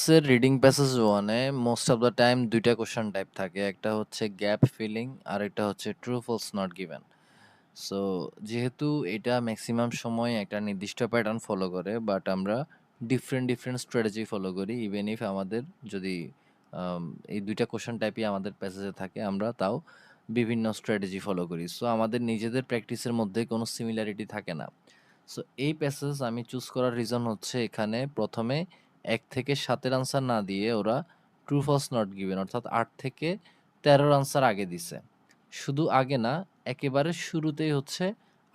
ইউএসের reading passage ওয়ানে most of the time দুইটা কোশ্চেন টাইপ থাকে, একটা হচ্ছে গ্যাপ ফিলিং আর একটা হচ্ছে true false not given. So যেহেতু এটা ম্যাক্সিমাম সময় একটা নির্দিষ্ট প্যাটার্ন ফলো করে, বাট আমরা ডিফারেন্ট ডিফারেন্ট স্ট্র্যাটেজি ফলো করি। ইভেন ইফ আমাদের যদি আম, এই দুইটা কোশ্চেন টাইপই আমাদের প্যাসেজে থাকে, আমরা তাও বিভিন্ন স্ট্র্যাটেজি ফলো করি। সো আমাদের নিজেদের প্র্যাকটিসের মধ্যে কোনো সিমিলারিটি থাকে না। সো এই প্যাসেজ আমি চুজ করার রিজন হচ্ছে, এখানে প্রথমে 1 থেকে 7-এর আনসার না দিয়ে ওরা ট্রু ফলস নট গিভেন অর্থাৎ 8 থেকে 13-এর আনসার আগে দিছে। শুধু আগে না, একেবারে শুরুতেই হচ্ছে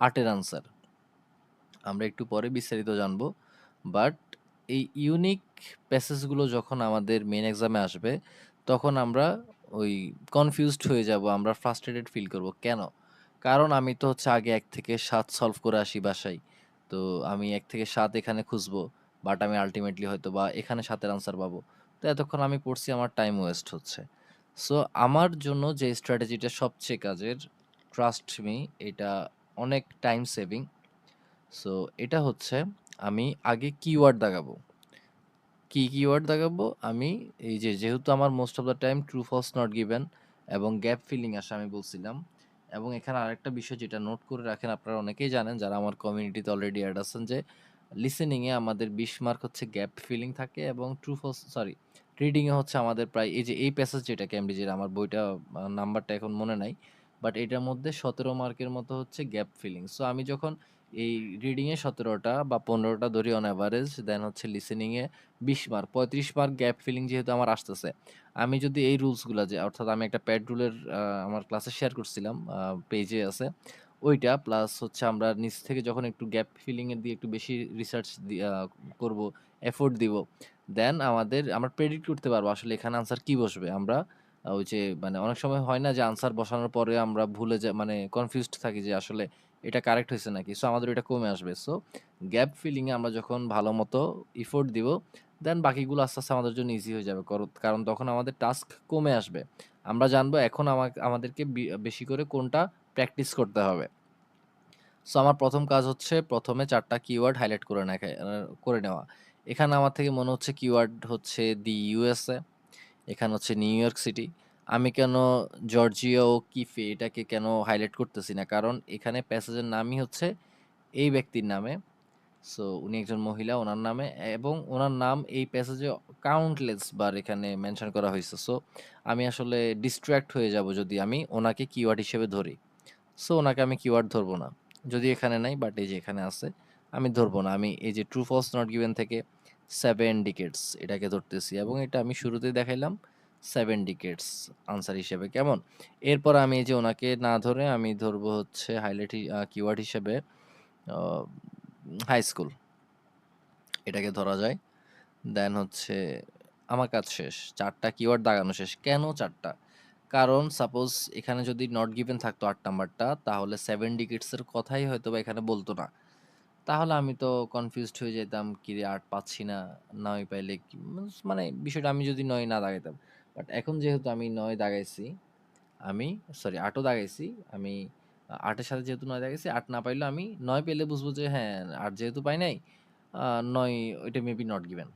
8-এর আনসার। আমরা একটু পরে বিস্তারিত জানবো। বাট এই ইউনিক প্যাসেজগুলো যখন আমাদের মেন এক্সামে আসবে, তখন আমরা ওই কনফিউজড হয়ে যাব, আমরা ফ্রাস্ট্রেটেড ফিল করব। কেন? কারণ আমি তো হচ্ছে আগে 1 থেকে 7 সলভ করে আসি বাসায়। তো আমি 1 থেকে 7 এখানে খুঁজবো, বাট আমি আলটিমেটলি হয়তো বা এখানে 7-এর আনসার পাবো। তো এতক্ষণ আমি পড়ছি, আমার টাইম ওয়েস্ট হচ্ছে। সো আমার জন্য যে স্ট্র্যাটেজিটা সবচেয়ে কাজের, ট্রাস্ট মি, এটা অনেক টাইম সেভিং। সো এটা হচ্ছে, আমি আগে কিওয়ার্ড দাগাবো। কি কিওয়ার্ড দাগাবো আমি? এই যে যেহেতু আমার most of the time true false not given এবং গ্যাপ ফিলিং আসে, আমি বলছিলাম। এবং এখানে আরেকটা বিষয় যেটা নোট করে রাখেন, আপনারা অনেকেই জানেন যারা আমার কমিউনিটিতে অলরেডি অ্যাড আছেন, যে লিসেনিংয়ে আমাদের 20 মার্ক হচ্ছে গ্যাপ ফিলিং থাকে, এবং ট্রু ফলস সরি রিডিংয়ে হচ্ছে আমাদের প্রায়, এই যে এই প্যাসেজ যেটা ক্যামব্রিজের, আমার বইটা নাম্বারটা এখন মনে নাই, বাট এটার মধ্যে 17 মার্কের মতো হচ্ছে গ্যাপ ফিলিং। সো আমি যখন এই রিডিংয়ে 17টা বা 15টা ধরি অন অ্যাভারেজ, দেন হচ্ছে লিসেনিংয়ে 20 মার্ক, 35 মার্ক গ্যাপ ফিলিং যেহেতু আমার আসতেছে, আমি যদি এই রুলসগুলা, যে অর্থাৎ আমি একটা প্যাড রুলের আমার ক্লাসে শেয়ার করছিলাম, পেজে আছে ওইটা, প্লাস হচ্ছে আমরা নিচ থেকে যখন একটু গ্যাপ ফিলিং এর দিয়ে একটু বেশি রিসার্চ করব, এফোর্ট দিব, দেন আমরা প্রেডিক্ট করতে পারবো আসলে এখানে আনসার কি বসবে। আমরা ওই যে মানে অনেক সময় হয় না যে আনসার বসানোর পরে আমরা ভুলে যাই, মানে কনফিউজড থাকি যে আসলে এটা কারেক্ট হয়েছে নাকি। সো আমাদের এটা কমে আসবে। সো গ্যাপ ফিলিংয়ে আমরা যখন ভালো মতো ইফোর্ট দিব, দেন বাকিগুলো আস্তে আস্তে আমাদের জন্য ইজি হয়ে যাবে, কারণ তখন আমাদের টাস্ক কমে আসবে। আমরা জানবো এখন আমাদেরকে বেশি করে কোনটা প্র্যাকটিস করতে হবে। সো আমার প্রথম কাজ হচ্ছে প্রথমে 4টা কিওয়ার্ড হাইলাইট করে নেওয়া। এখানে আমার থেকে মনে হচ্ছে কিওয়ার্ড হচ্ছে দি ইউএসএ, এখানে হচ্ছে নিউ ইয়র্ক সিটি। আমি কেন জর্জিয়া ও কিফে এটাকে কেন হাইলাইট করতেছি না, কারণ এখানে প্যাসেজের নামই হচ্ছে এই ব্যক্তির নামে। সো উনি একজন মহিলা, ওনার নামে, এবং ওনার নাম এই প্যাসেজে কাউন্টলেস বার এখানে মেনশন করা হয়েছে। সো আমি আসলে ডিস্ট্র্যাক্ট হয়ে যাব যদি আমি ওনাকে কিওয়ার্ড হিসেবে ধরি। সো ওনাকে আমি কিওয়ার্ড ধরবো না, যদি এখানে নাই, বাট এই যে এখানে আছে, আমি ধরবো না। আমি এই যে ট্রু ফলস নট গিভেন থেকে 7 ডিকেটস এটাকে ধরতেছি, এবং এটা আমি শুরুতেই দেখাইলাম 7 ডিকেটস আনসার হিসেবে। কেমন? এরপর আমি এই যে ওনাকে না ধরে আমি ধরবো হচ্ছে হাইলাইট কিওয়ার্ড হিসেবে হাই স্কুল, এটাকে ধরা যায়। দেন হচ্ছে আমার কাজ শেষ, 4টা কিওয়ার্ড দাগানো শেষ। কেন 4টা? কারণ সাপোজ এখানে যদি নট গিভেন থাকতো 8 নাম্বারটা, তাহলে 7 ডিকেটসের কথাই হয়তো বা এখানে বলতো না। তাহলে আমি তো কনফিউজড হয়ে যেতাম, কি রে 8 পাচ্ছি না, 9 পাইলে কি, মানে বিষয়টা আমি যদি 9 না দাগাইতাম। বাট এখন যেহেতু আমি 9 দাগাইছি, আমি সরি 8ও দাগাইছি, আমি 8-এর সাথে যেহেতু 9 দাগাইছি, 8 না পাইলেও আমি 9 পেলে বুঝবো যে হ্যাঁ, 8 যেহেতু পাই নাই, 9 ওইটা মেবি নট গিভেন।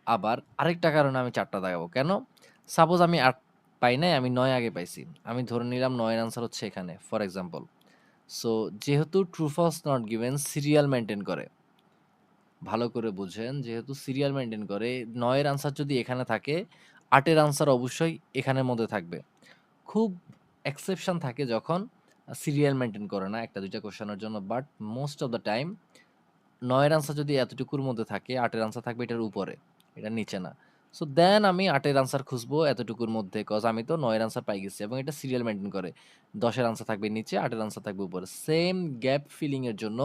আবার আরেকটা কারণে আমি 4টা দাগাবো। কেন? সাপোজ আমি 8 পাই নাই, আমি 9 আগে পাইছি। আমি ধরে নিলাম 9 এর আনসার হচ্ছে এখানে, ফর এক্সাম্পল। সো যেহেতু true false not given serial maintain করে, ভালো করে বুঝেন, যেহেতু সিরিয়াল মেইনটেইন করে, 9 এর আনসার যদি এখানে থাকে, 8 এর আনসার অবশ্যই এখানের মধ্যে থাকবে। খুব এক্সেপশন থাকে যখন সিরিয়াল মেইনটেইন করে না 1টা 2টা কোশ্চেনের জন্য, but most of the time 9 এর আনসার যদি এতটুকুর মধ্যে থাকে, 8 এর আনসার থাকবে এটার উপরে, এটার নিচে না। সো দেন আমি 8 এর আনসার খুঁজবো এতটুকুর মধ্যে, কজ আমি তো 9 এর আনসার পাই গেছি, এবং এটা সিরিয়াল মেইনটেইন করে। 10 এর আনসার থাকবে নিচে, 8 এর আনসার থাকবে উপরে। সেম গ্যাপ ফিলিং এর জন্য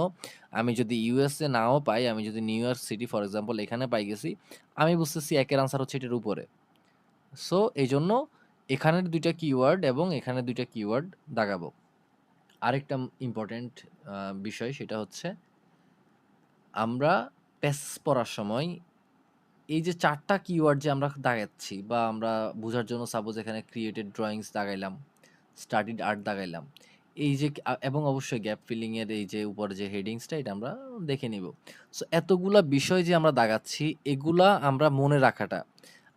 আমি যদি ইউএসএ নাও পাই, আমি যদি new York city for example এখানে পাই গেছি, আমি বুঝতেছি 1 এর আনসার হচ্ছে এটার উপরে। সো এইজন্য এখানের 2টা কিওয়ার্ড এবং এখানে 2টা কিওয়ার্ড দাগাবো। আরেকটা ইম্পর্টেন্ট বিষয়, সেটা হচ্ছে আমরা প্যাসেজ পড়ার সময় এই যে 4টা কিওয়ার্ড যে আমরা দাগাচ্ছি, বা আমরা বোঝার জন্য সাপোজ এখানে ক্রিয়েটেড ড্রয়িংস দাগাইলাম, স্টাডিড আর্ট দাগাইলাম, এই যে এবং অবশ্যই গ্যাপ ফিলিং এর এই যে উপরে যে হেডিংসটা এটা আমরা দেখে নিব। সো এতগুলা বিষয় যে আমরা দাগাচ্ছি এগুলা আমরা মনে রাখাটা।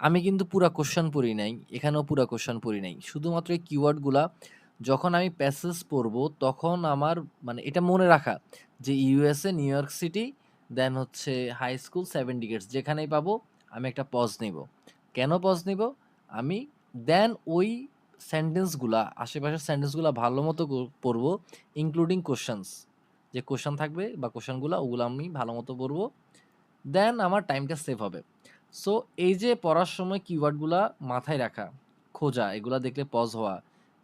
আমি কিন্তু পুরা কোয়েশ্চেন পড়ি নাই। এখানেও পুরা কোয়েশ্চেন পড়ি নাই। শুধুমাত্র এই কিওয়ার্ড গুলা যখন আমি প্যাসেজ পড়বো তখন আমার মানে এটা মনে রাখা যে ইউএসএ, নিউ ইয়র্ক সিটি, দেন হচ্ছে হাই স্কুল, 7 ডিকেটস যেখানেই পাবো আমি একটা পজ নিব। কেন পজ নিব? আমি দেন ওই সেন্টেন্সগুলা আশেপাশের সেন্টেন্সগুলা ভালো মতো পড়বো ইনক্লুডিং কোশ্চেনস। যে কোশ্চেন থাকবে বা কোশ্চেনগুলা ওগুলো আমি ভালো মতো পড়বো। দেন আমার টাইমটা সেভ হবে। সো এই যে পড়ার সময় কিওয়ার্ডগুলা মাথায় রাখা, খোঁজা, এগুলা দেখলে পজ হওয়া,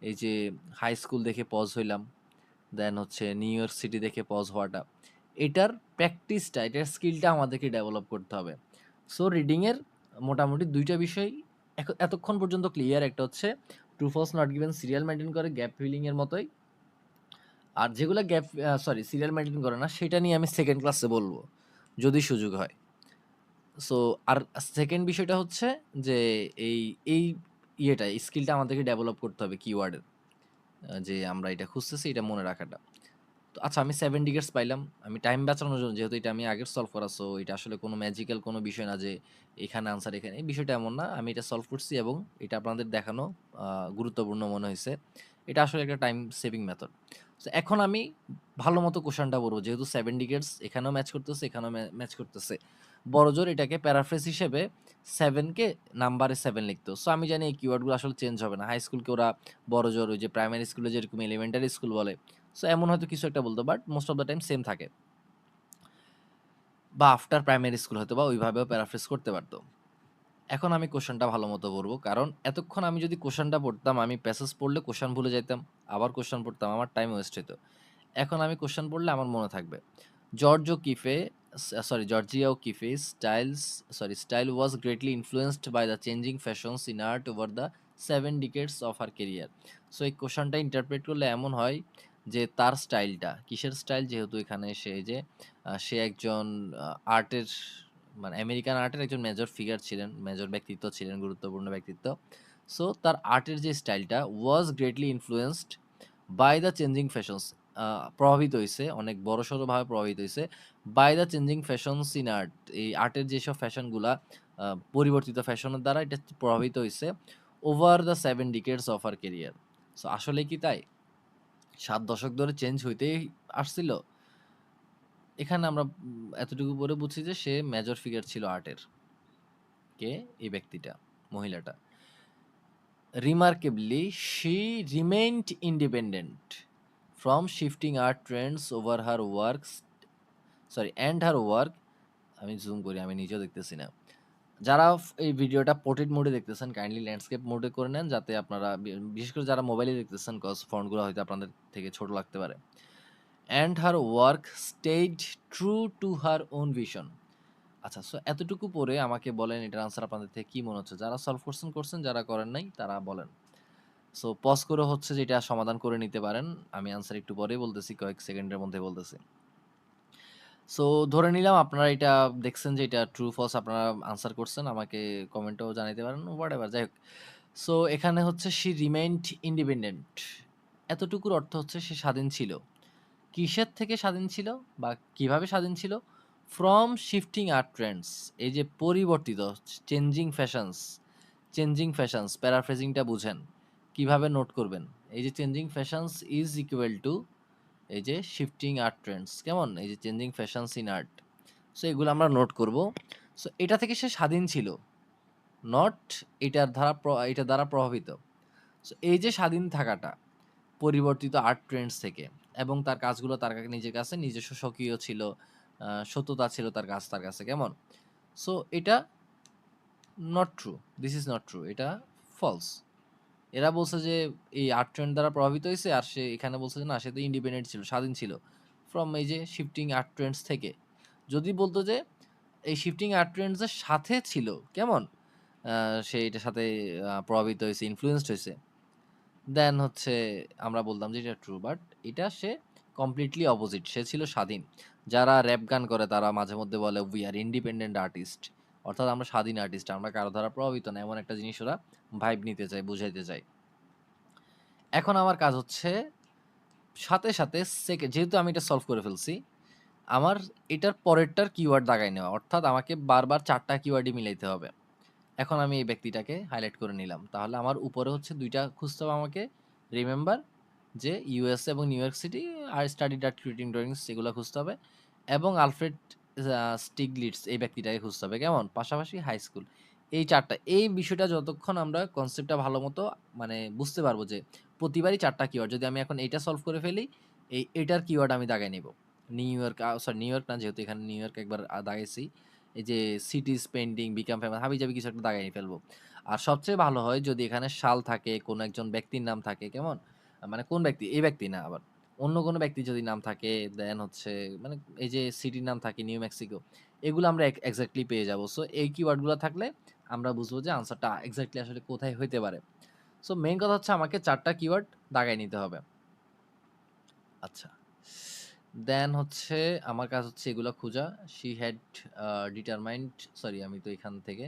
এই যে হাই স্কুল দেখে পজ হইলাম, দেন হচ্ছে নিউ ইয়র্ক সিটি দেখে পজ হওয়াটা, এটার প্র্যাকটিসটা, এটার স্কিলটা আমাদেরকে ডেভেলপ করতে হবে। সো রিডিংয়ের মোটামুটি ২ টা বিষয় এতক্ষণ পর্যন্ত ক্লিয়ার। একটা হচ্ছে true false not given serial maintain করে গ্যাপ ফিলিং এর মতোই। আর যেগুলা সিরিয়াল মেইনটেইন করে না সেটা নিয়ে আমি সেকেন্ড ক্লাসে বলব, যদি সুযোগ হয়। সো আর সেকেন্ড বিষয়টা হচ্ছে যে এই এই স্কিলটা আমাদেরকে ডেভেলপ করতে হবে কিওয়ার্ডের। যে আমরা এটা খুঁজতেছি এটা মনে রাখাটা। তো আচ্ছা আমি 7 ডিগেটস পাইলাম। আমি টাইম বাঁচানোর জন্য, যেহেতু এটা আমি আগের সলভ করা, সো এটা আসলে কোনো ম্যাজিক্যাল কোনো বিষয় না যে এখানে আনসার এখানে। এই বিষয়টা এমন না। আমি এটা সলভ করছি এবং এটা আপনাদের দেখানো গুরুত্বপূর্ণ মনে হইছে। এটা আসলে একটা টাইম সেভিং মেথড। সো এখন আমি ভালোমতো কোয়েশ্চেনটা পড়ব। যেহেতু 7 ডিগেটস এখানেও ম্যাচ করতেছে, এখানেও ম্যাচ করতেছে। বড়জোর এটাকে প্যারাফ্রেজ হিসেবে 7 কে নাম্বারে 7 লিখতো। সো আমি জানি এই কিওয়ার্ডগুলো আসলে চেঞ্জ হবে না। হাই স্কুলকে ওরা বড়জোর ওই যে প্রাইমারি স্কুলে যেরকম এলিমেন্টারি স্কুল বলে, সো এমন হয়তো কিছু একটা বলতো, but most of the time same থাকে। বা আফটার প্রাইমারি স্কুল হয়তো বা ওইভাবেও প্যারাফ্রেজ করতে পারতো। এখন আমি কোশ্চেনটা ভালো মতো পড়বো, কারণ এতক্ষণ আমি যদি কোশ্চেনটা পড়তাম, আমি প্যাসেজ পড়লে কোশ্চেন ভুলে যাইতাম, আবার কোশ্চেন পড়তাম, আমার টাইম ওয়েস্ট হতো। এখন আমি কোশ্চেন পড়লে আমার মনে থাকবে। Georgia O'Keeffe Georgia O'Keeffe style was greatly influenced by the changing fashions in art over the 7 decades of her career. So এই কোশ্চেনটা ইন্টারপ্রেট করলে এমন হয় যে তার স্টাইলটা কিসের স্টাইল, যেহেতু এখানে সে যে সে একজন আর্টের মানে আমেরিকান আর্টের একজন মেজর ফিগার ছিলেন, মেজর ব্যক্তিত্ব ছিলেন, গুরুত্বপূর্ণ ব্যক্তিত্ব। সো তার আর্টের যে স্টাইলটা was greatly influenced by the changing fashions, প্রভাবিত হইছে, অনেক বড়সড়ভাবে প্রভাবিত হইছে by the changing fashions in art. এই আর্টের যেসব ফ্যাশনগুলা পরিবর্তিত ফ্যাশনের দ্বারা এটা প্রভাবিত হইছে over the 7 decades of her career. So আসলে কি তাই? ৭ দশক ধরে চেঞ্জ হইতেই আসছিল। এখানে আমরা এতটুকু পরে বুঝছি যে সে মেজর ফিগার ছিল আর্টের। কে? এই ব্যক্তিটা, মহিলাটা। Remarkably, she remained independent from shifting art trends over her works, and her work. আমি জুম করি, আমি নিজেও দেখতেছি না। যারা এই ভিডিওটা পোর্ট্রেট মোডে দেখতেছেন কাইন্ডলি ল্যান্ডস্কেপ মোডে করে নেন, যাতে আপনারা বিশেষ করে যারা মোবাইলে দেখতেছেন, কজ ফন্টগুলো হয়তো আপনাদের থেকে ছোট লাগতে পারে। And her work stayed true to her own vision. আচ্ছা, সো এতটুকু পড়ে আমাকে বলেন এটার আনসার আপনাদের থেকে কি মনে হচ্ছে? যারা সলভ করছেন, করছেন, যারা করেন নাই তারা বলেন। সো পজ করে হচ্ছে যে এটা সমাধান করে নিতে পারেন। আমি আনসার একটু পরেই বলতেছি, কয়েক সেকেন্ডের মধ্যে বলতেছি। সো ধরে নিলাম আপনারা এটা দেখছেন যে এটা ট্রু ফলস আপনারা আনসার করছেন। আমাকে কমেন্টেও জানাইতে পারেন, হোয়াটএভার, যাই হোক। সো এখানে হচ্ছে শি রিমেইনড ইন্ডিপেন্ডেন্ট। এতটুকুর অর্থ হচ্ছে সে স্বাধীন ছিল। কিসের থেকে স্বাধীন ছিল বা কিভাবে স্বাধীন ছিল? ফ্রম শিফটিং আর্ট ট্রেন্ডস, এই যে পরিবর্তিত চেঞ্জিং ফ্যাশনস, প্যারাফ্রেজিংটা বুঝেন। কিভাবে নোট করবেন? এই যে changing fashions is equal to এই যে শিফটিং আর্ট ট্রেন্ডস, কেমন? এই যে changing fashions in art. So এগুলো আমরা নোট করব। সো এটা থেকে সে স্বাধীন ছিল, নট এটার দ্বারা প্রভাবিত। সো এই যে স্বাধীন থাকাটা পরিবর্তিত আর্ট ট্রেন্ডস থেকে, এবং তার কাজগুলো তার নিজের কাছে নিজস্ব স্বকীয় ছিল, সত্যতা ছিল তার কাছে, কেমন? সো এটা not true, this is not true, এটা ফলস। এরা বলছে যে এই আর্ট ট্রেন্ড দ্বারা প্রভাবিত হইছে, আর সে এখানে বলছে যে না, সে তো ইন্ডিপেন্ডেন্ট ছিল, স্বাধীন ছিল ফ্রম এই যে শিফটিং আর্ট ট্রেন্ডস থেকে। যদি বলতো যে এই শিফটিং আর্ট ট্রেন্ডস এর সাথে ছিল, কেমন? সে এটার সাথে প্রভাবিত হইছে, ইনফ্লুয়েন্সড হইছে, দেন হচ্ছে আমরা বলতাম যে এটা ট্রু। বাট এটা সে কমপ্লিটলি অপোজিট, সে ছিল স্বাধীন। যারা র‍্যাপ গান করে তারা মাঝে মধ্যে বলে উই আর ইন্ডিপেন্ডেন্ট আর্টিস্ট, অর্থাৎ আমরা স্বাধীন আর্টিস্ট, আমরা কারো দ্বারা প্রভাবিত না, এমন একটা জিনিস ওরা ভাইব নিতে চায়, বুঝাইতে চায়। এখন আমার কাজ হচ্ছে সাথে, সাথে যেহেতু আমি এটা সলভ করে ফেলছি, আমার এটার পরেরটার কিওয়ার্ড দাগায় নেওয়া। অর্থাৎ আমাকে বারবার ৪ টা কিওয়ার্ডই মিলাইতে হবে। এখন আমি এই ব্যক্তিটাকে হাইলাইট করে নিলাম। তাহলে আমার উপরে হচ্ছে ২ টা খুঁজতে হবে আমাকে। রিমেম্বার যে ইউএসএ এবং নিউ ইয়র্ক সিটি আর স্টাডিড আট ক্রিয়েটিং ড্রয়িংস এগুলা খুঁজতে হবে এবং আলফ্রেড স্টিগলিটস এই ব্যক্তিটাকে খুঁজতে হবে। কেমন? পাশাপাশি হাই স্কুল। এই ৪ টা। এই বিষয়টা যতক্ষণ আমরা কনসেপ্টটা ভালোমতো মানে বুঝতে পারবো যে প্রতিবারই ৪ টা কিওয়ার্ড। যদি আমি এখন এইটা সলভ করে ফেলি, এটার কিওয়ার্ড আমি দাগায় নিবো। New York sorry new York না যেহেতু এখানে নিউ ইয়র্ক একবার দাগাইছি। এই যে সিটিজ পেইন্টিং বিকাম ফেমাস হাবিজাবি কিছু একটা দাগাই ফেলবো। আর সবচেয়ে ভালো হয় যদি এখানে সাল থাকে, কোনো একজন ব্যক্তির নাম থাকে, কেমন? মানে কোন ব্যক্তি? এই ব্যক্তি না আবার। অন্য কোনো ব্যক্তির যদি নাম থাকে দেন হচ্ছে মানে এই যে সিটির নাম থাকে নিউ মেক্সিকো, এগুলো আমরা এক্সাক্টলি পেয়ে যাবো। সো এই কিওয়ার্ডগুলো থাকলে আমরা বুঝবো যে আনসারটা এক্সাক্টলি আসলে কোথায় হইতে পারে। সো মেইন কথা হচ্ছে আমাকে ৪ টা কিওয়ার্ড দাগায় নিতে হবে। আচ্ছা। দেন হচ্ছে আমার কাজ হচ্ছে এগুলা খোঁজা। শি হ্যাড ডিটারমাইন্ড সরি আমি তো এখান থেকে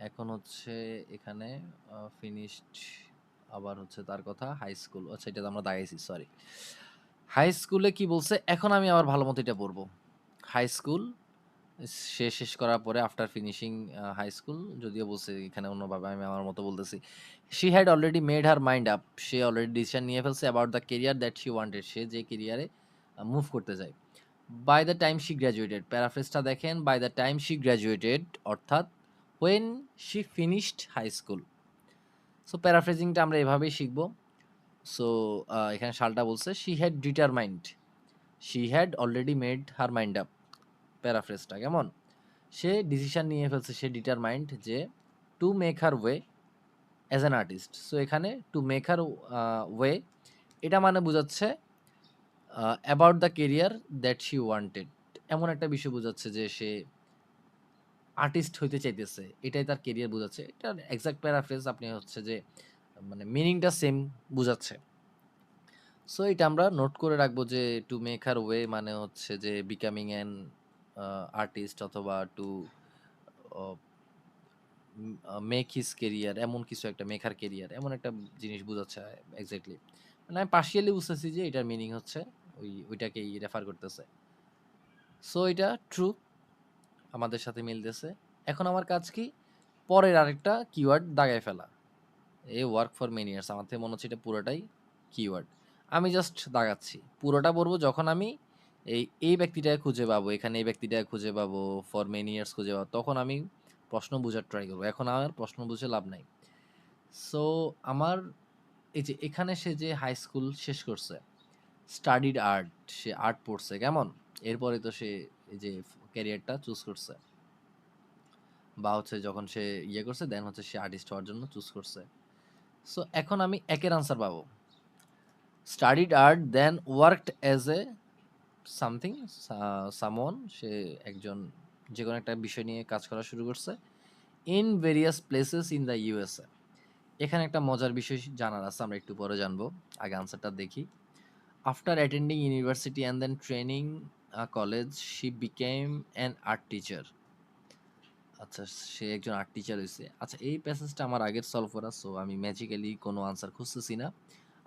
এখন হচ্ছে এখানে ফিনিশড আবার হচ্ছে তার কথা হাই স্কুল। আচ্ছা এটা তো আমরা দাগাইছি সরি। হাই স্কুলে কি বলছে? এখন আমি আবার ভালোমতো এটা পড়বো। হাই স্কুল সে শেষ করার পরে আফটার ফিনিশিং হাই স্কুল যদিও বলছে এখানে অন্যভাবে আমি আমার মতো বলতেছি। She had already made her mind up. সে অলরেডি ডিসিশন নিয়ে ফেলছে about the career that she wanted. সে যে কেরিয়ারে মুভ করতে চায়। By the time she graduated প্যারাফ্রেজটা দেখেন by the time she graduated অর্থাৎ when she finished high school. So প্যারাফ্রেজিংটা আমরা এভাবেই শিখব। সো এখানে সালটা বলছে she had determined she had already made her mind up প্যারাফ্রেজটা কেমন? সে ডিসিশন নিয়ে ফেলছে সে ডিটারমাইন্ড যে to make her way as an artist. So এখানে টু মেক হার ওয়ে এটা মানে বোঝাচ্ছে about the career that she wanted এমন একটা বিষয় বোঝাচ্ছে যে সে আর্টিস্ট হইতে চাইতেছে এটাই তার কেরিয়ার বোঝাচ্ছে। এটার এক্সাক্ট প্যারাফ্রেজ আপনি হচ্ছে যে মানে মিনিংটা সেম বোঝাচ্ছে। সো এটা আমরা নোট করে রাখবো যে টু মেক হার ওয়ে মানে হচ্ছে যে বিকামিং অ্যান আর্টিস্ট অথবা টু মেক হিজ কেরিয়ার এমন কিছু একটা মেকার কেরিয়ার এমন একটা জিনিস বোঝাচ্ছে এক্স্যাক্টলি। মানে আমি পার্শিয়ালি বুঝতেছি যে এটার মিনিং হচ্ছে ওইটাকেই রেফার করতেছে। সো এটা ট্রু আমাদের সাথে মিলতেছে। এখন আমার কাজ কি? পরের আরেকটা কিওয়ার্ড দাগায় ফেলা। ওয়ার্ক ফর মেনি ইয়ার্স আমার থেকে মনে হচ্ছে এটা পুরোটাই কিওয়ার্ড। আমি জাস্ট দাগাচ্ছি। পুরোটা পড়বো যখন আমি এই ব্যক্তিটাকে খুঁজে পাবো, এখানে এই ব্যক্তিটাকে খুঁজে পাবো, ফর মেনি ইয়ার্স খুঁজে পাবো, তখন আমি প্রশ্ন বুঝার ট্রাই করবো। এখন আমার প্রশ্ন বুঝে লাভ নাই। সো আমার এই যে এখানে সে যে হাই স্কুল শেষ করছে, স্টাডিড আর্ট, সে আর্ট পড়ছে কেমন? এরপরে তো সে এই যে ক্যারিয়ারটা চুজ করছে বা হচ্ছে যখন সে ইয়ে করছে দেন হচ্ছে সে আর্টিস্ট হওয়ার জন্য চুজ করছে। সো এখন আমি একের আনসার পাবো। Studied art then worked as a something someone সে একজন যে কোনো একটা বিষয় নিয়ে কাজ করা শুরু করছে in various places in the USA. এখানে একটা মজার বিষয় জানার আছে আমরা একটু পরে জানবো। আগে আনসারটা দেখি। After attending university and then training college she became an art teacher. আচ্ছা সে একজন আর্ট টিচার হইছে। আচ্ছা এই প্যাসেজটা আমার আগের সলভ করা সো আমি ম্যাজিক্যালি কোনো আনসার খুঁজতেছি না।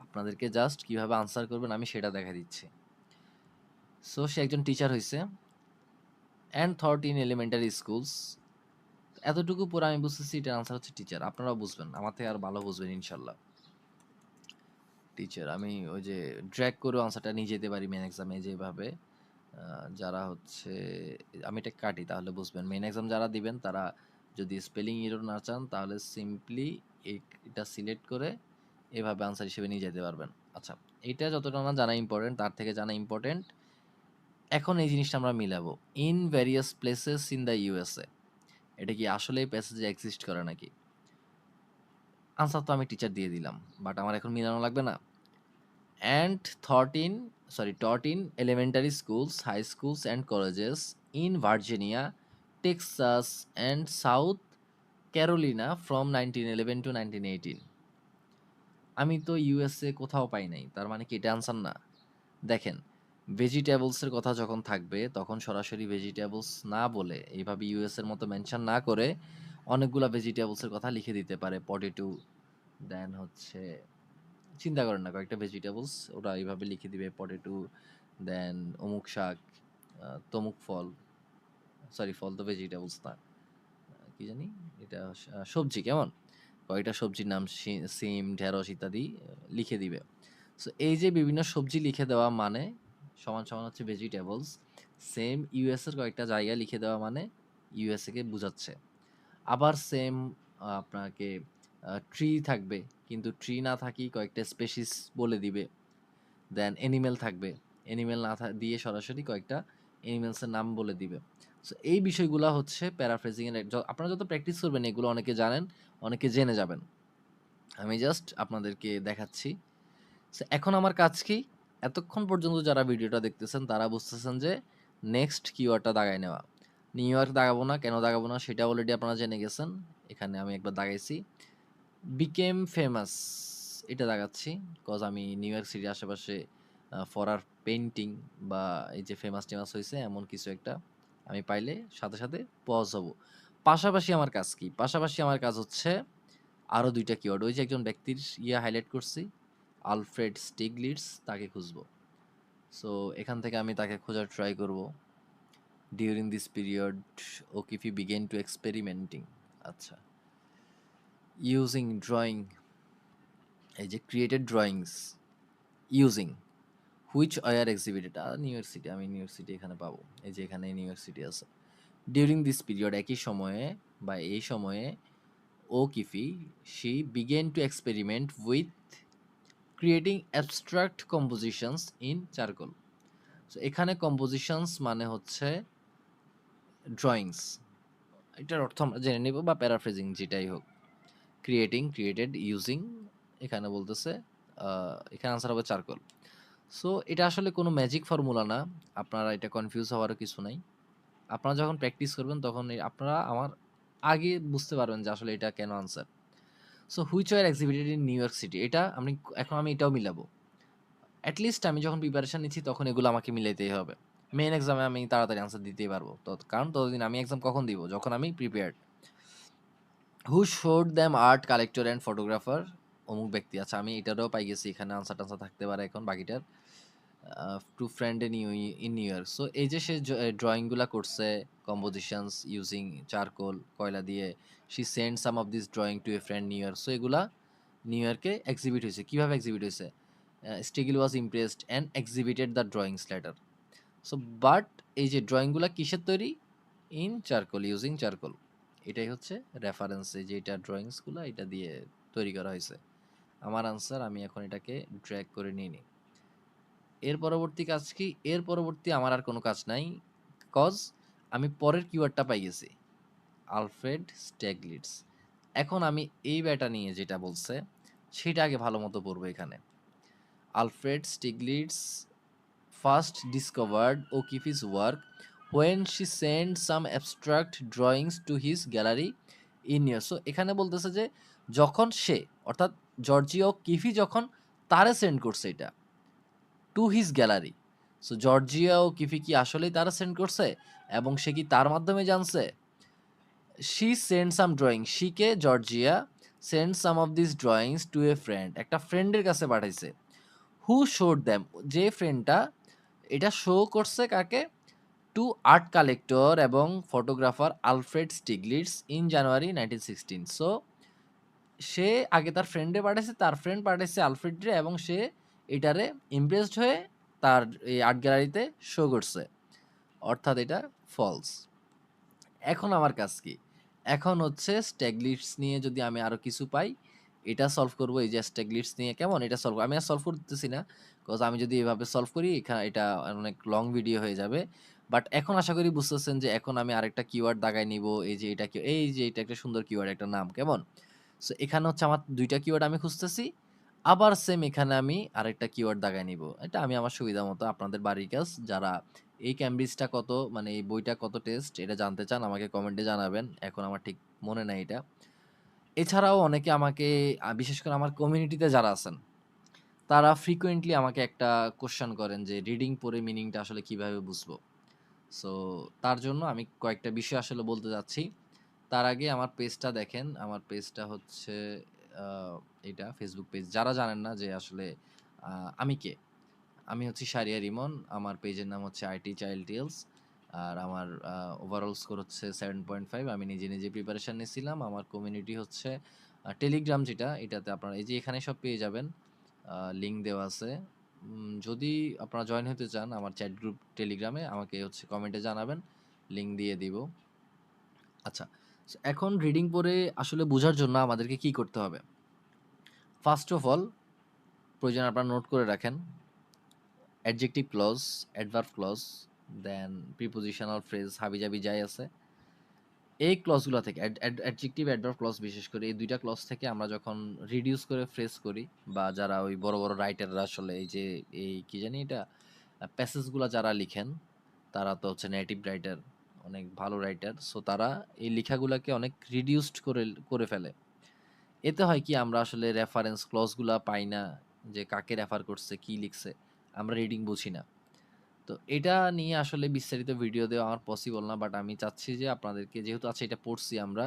আপনাদেরকে জাস্ট কিভাবে আনসার করবেন আমি সেটা দেখা দিচ্ছি। সো সে একজন টিচার হইছে and thought in elementary schools. এতটুকু পরে আমি বুঝতেছি এটার আনসার হচ্ছে টিচার। আপনারাও বুঝবেন আমার থেকে আর ভালো বুঝবেন ইনশাল্লাহ। টিচার আমি ওই যে ড্র্যাগ করে আনসারটা নিয়ে যেতে পারি মেইন এক্সামে যেভাবে যারা হচ্ছে আমি এটা কাটি তাহলে বুঝবেন। মেইন এক্সাম যারা দিবেন তারা যদি স্পেলিং এরর না চান তাহলে সিম্পলি এটা সিলেক্ট করে এভাবে আনসার হিসেবে নিয়ে যেতে পারবেন। আচ্ছা এটা যতটা না জানা ইম্পর্টেন্ট তার থেকে জানা ইম্পর্টেন্ট এখন এই জিনিসটা আমরা মিলাবো। In various places in the USA এটা কি আসলেই প্যাসেজে এক্সিস্ট করে নাকি? আনসার তো আমি টিচার দিয়ে দিলাম বাট আমার এখন মিলানো লাগবে না। And taught in elementary schools, high schools, and colleges in Virginia, Texas, and South Carolina from 1911 to 1918. আমি তো ইউএসএ কোথাও পাই নাই তার মানে কি এটা আনসার না? দেখেন ভেজিটেবলসের কথা যখন থাকবে তখন সরাসরি ভেজিটেবলস না বলে এইভাবে ইউএস এর মতো মেনশন না করে অনেকগুলা ভেজিটেবলসের কথা লিখে দিতে পারে পটেটো দেন হচ্ছে চিন্তা করেন না, কয়েকটা ভেজিটেবলস ওরা এইভাবে লিখে দিবে, পটেটো, দেন অমুক শাক, তমুক ফল, সরি ফল তো ভেজিটেবলস না, কি জানি এটা, সবজি, কেমন? কয়েকটা সবজির নাম সিম, ঢেঁড়স ইত্যাদি লিখে দিবে। সো এই যে বিভিন্ন সবজি লিখে দেওয়া মানে সমান সমান হচ্ছে ভেজিটেবলস। সেম ইউএস এর কয়েকটা জায়গা লিখে দেওয়া মানে ইউএসএ কে বোঝাচ্ছে। আবার সেম আপনাকে ট্রি থাকবে, কিন্তু ট্রি না থাকি কয়েকটা স্পেসিস বলে দিবে। দেন অ্যানিমেল থাকবে, অ্যানিমেল না দিয়ে সরাসরি কয়েকটা অ্যানিমেলসের নাম বলে দিবে। সো এই বিষয়গুলা হচ্ছে প্যারাফ্রেজিং এর আপনারা যত প্র্যাকটিস করবেন এগুলো অনেকে জানেন, অনেকে জেনে যাবেন। আমি জাস্ট আপনাদেরকে দেখাচ্ছি। সো এখন আমার কাজ কি? এতক্ষণ পর্যন্ত যারা ভিডিওটা দেখতেছেন তারা বুঝতেছেন যে নেক্সট কিওয়ার্ডটা দাগায় নেওয়া। নিউ ইয়র্ক দাগাবো না, কেন দাগাবো না সেটা অলরেডি আপনারা জেনে গেছেন। এখানে আমি একবার দাগাইছি। বিকেম ফেমাস এটা দাগাচ্ছি, কজ আমি নিউ ইয়র্ক সিটির আশেপাশে ফরার পেইন্টিং বা এই যে ফেমাস হয়েছে এমন কিছু একটা আমি পাইলে সাথে সাথে পজ হব। পাশাপাশি আমার কাজ কি? পাশাপাশি আমার কাজ হচ্ছে আরও দুইটা কিওয়ার্ড, ওই যে একজন ব্যক্তির হাইলাইট করছি, আলফ্রেড স্টিগলিটস, তাকে খুঁজবো। সো এখান থেকে আমি তাকে খোঁজার ট্রাই করব। During this period O'Keeffe began to experimenting, আচ্ছা, ইউজিং ড্রয়িং, এই যে created drawings using which are exhibited, New York City, আমি নিউ ইয়র্ক সিটি এখানে পাবো, এই যে এখানে নিউ ইয়র্ক সিটি আছে। ডিউরিং দিস পিরিয়ড একই সময়ে বা এই সময়ে O'Keeffe she began to experiment with creating abstract compositions in charcoal. So এখানে কম্পোজিশনস মানে হচ্ছে ড্রয়িংস, এটার অর্থ আমরা জেনে নিব বা প্যারাফ্রেজিং যেটাই হোক। ক্রিয়েটেড, ইউজিং, এখানে বলতেছে এখানে আনসার হবে চারকোল। সো এটা আসলে কোনো ম্যাজিক ফর্মুলা না, আপনারা এটা কনফিউজ হওয়ারও কিছু নাই। আপনারা যখন প্র্যাকটিস করবেন তখন আপনারা আমার আগে বুঝতে পারবেন যে আসলে এটা কেন answer. So which are এক্সিবিটেড in New York city, এটা এখন আমি এটাও মিলাবো। অ্যাটলিস্ট আমি যখন প্রিপারেশন নিচ্ছি তখন এগুলো আমাকে মিলাইতেই হবে। মেইন এক্সামে আমি তাড়াতাড়ি আনসার দিতেই পারবো, তো কারণ ততদিন আমি এক্সাম কখন দিব? যখন আমি prepared. Who showed them art collector and photographer, অমুক ব্যক্তি। আচ্ছা আমি এটারও পাই গেছি, এখানে আনসার টানসার থাকতে পারে এখন বাকিটার। To friend in New York, so এই যে সে ড্রয়িংগুলা করছে, কম্পোজিশনস ইউজিং চারকোল, কয়লা দিয়ে, she send some of this drawing to a friend New York. So এগুলা নিউ ইয়র্কে এক্সিবিট হয়েছে। কীভাবে এক্সিবিট হয়েছে? Stieglitz was impressed and exhibited the drawings later. So but এই যে ড্রয়িংগুলা কিসের তৈরি? In charcoal, using charcoal. এটাই হচ্ছে রেফারেন্স, যে এটা ড্রয়িংসগুলো এটা দিয়ে তৈরি করা হয়েছে। আমার আনসার, আমি এখন এটাকে ড্র্যাগ করে নিয়ে নিই। এর পরবর্তী কাজ কি? এর পরবর্তী আমার আর কোনো কাজ নাই, কজ আমি পরের কিওয়ার্ডটা পাই গেছি, আলফ্রেড স্ট্যাগলিটস। এখন আমি এই ব্যাটা নিয়ে যেটা বলছে সেটা আগে ভালো মতো পড়বো এখানে। Alfred Stieglitz first discovered O'Keeffe's work when she sent some abstract drawings to his gallery in New York. So এখানে বলতেছে যে যখন সে, অর্থাৎ জর্জিয়া কিফি যখন তারে সেন্ড করছে এটা to his gallery. So Georgia O'Keeffe কি আসলেই তারা সেন্ড করছে এবং সে কি তার মাধ্যমে জানছে? শি সেন্ড সাম ড্রয়িং, শিকে Georgia send some of this drawings to a friend, একটা ফ্রেন্ডের কাছে পাঠাইছে। হু শোড দ্যাম, যে ফ্রেন্ডটা এটা শো করছে কাকে? টু আর্ট কালেক্টর এবং photographer Alfred Stieglitz in January 1916। So সে আগে তার ফ্রেন্ডে পাঠাইছে, তার ফ্রেন্ড পাঠাইছে আলফ্রেডরে, এবং সে এটারে ইমপ্রেসড হয়ে তার এই আর্ট গ্যালারিতে শো করছে, অর্থাৎ এটা ফলস। এখন আমার কাজ কি? এখন হচ্ছে স্ট্যাগলিটস নিয়ে যদি আমি আরো কিছু পাই এটা সলভ করব। এই যে স্ট্যাগলিটস নিয়ে কেমন এটা সলভ, আমি আর সলভ করতেছি না, কজ আমি যদি এভাবে সলভ করি এখানে এটা অনেক লং ভিডিও হয়ে যাবে। বাট এখন আশা করি বুঝতেছেন যে এখন আমি আরেকটা কিওয়ার্ড দাগায় নিব। এই যে এটা কি, এই যে এটা একটা সুন্দর কিওয়ার্ড, একটা নাম, কেমন? সো এখানে হচ্ছে আমার দুইটা কিওয়ার্ড আমি খুঁজতেছি, আবার সেম এখানে আমি আরেকটা কিওয়ার্ড দাগায় নিব। এটা আমি আমার সুবিধা মতো, আপনাদের বাড়ির কাজ। যারা এই ক্যামব্রিজটা কত, মানে এই বইটা কত টেস্ট এটা জানতে চান আমাকে কমেন্টে জানাবেন, এখন আমার ঠিক মনে নাই এটা। এছাড়াও অনেকে আমাকে বিশেষ করে আমার কমিউনিটিতে যারা আছেন তারা ফ্রিকোয়েন্টলি আমাকে একটা কোশ্চেন করেন যে রিডিং পড়ে মিনিংটা আসলে কিভাবে বুঝবো। সো তার জন্য আমি কয়েকটা বিষয় আসলে বলতে যাচ্ছি। তার আগে আমার পেজটা দেখেন, আমার পেজটা হচ্ছে আ এটা ফেসবুক পেজ। যারা জানেন না যে আসলে আ আমি কে? আমি হচ্ছি শাহরিয়ার ইমন। আমার পেজের নাম হচ্ছে আইটি চাইল্ড টেলস। আর আমার ওভারঅল স্কোর হচ্ছে 7.5। আমি নিজে প্রিপারেশন নিছিলাম। আমার কমিউনিটি হচ্ছে টেলিগ্রাম যেটা, এটাতে আপনারা এই যে এখানে সব পেয়ে যাবেন। লিঙ্ক দেওয়া আছে। যদি আপনারা জয়েন হতে চান আমার চ্যাট গ্রুপ টেলিগ্রামে, আমাকে হচ্ছে কমেন্টে জানাবেন। লিঙ্ক দিয়ে দিব। আচ্ছা, এখন রিডিং পড়ে আসলে বোঝার জন্য আমাদেরকে কি করতে হবে? ফার্স্ট অফ অল প্রয়োজনে আপনারা নোট করে রাখেন। অ্যাডজেক্টিভ ক্লজ, অ্যাডভার্ব ক্লজ, দেন প্রিপোজিশনাল ফ্রেজ হাবিজাবি যাই আছে, এই ক্লজগুলো থেকে অ্যাডজেক্টিভ অ্যাডভার্ব ক্লজ বিশেষ করে এই দুইটা ক্লজ থেকে আমরা যখন রিডিউস করে ফ্রেজ করি, বা যারা ওই বড় বড় রাইটাররা আসলে এই যে এই কি জানি এটা প্যাসেজগুলো যারা লিখেন, তারা তো হচ্ছে নেটিভ রাইটার, অনেক ভালো রাইটার। সো তারা এই লেখাগুলোকে অনেক রিডিউসড করে করে ফেলে। এতে হয় কি, আমরা আসলে রেফারেন্স ক্লজগুলা পাই না, যে কাকে রেফার করছে, কি লিখছে, আমরা রিডিং বুঝি না। তো এটা নিয়ে আসলে বিস্তারিত ভিডিও দেওয়া আমার পসিবল না, বাট আমি চাচ্ছি যে আপনাদেরকে, যেহেতু আছে এটা পড়ছি আমরা,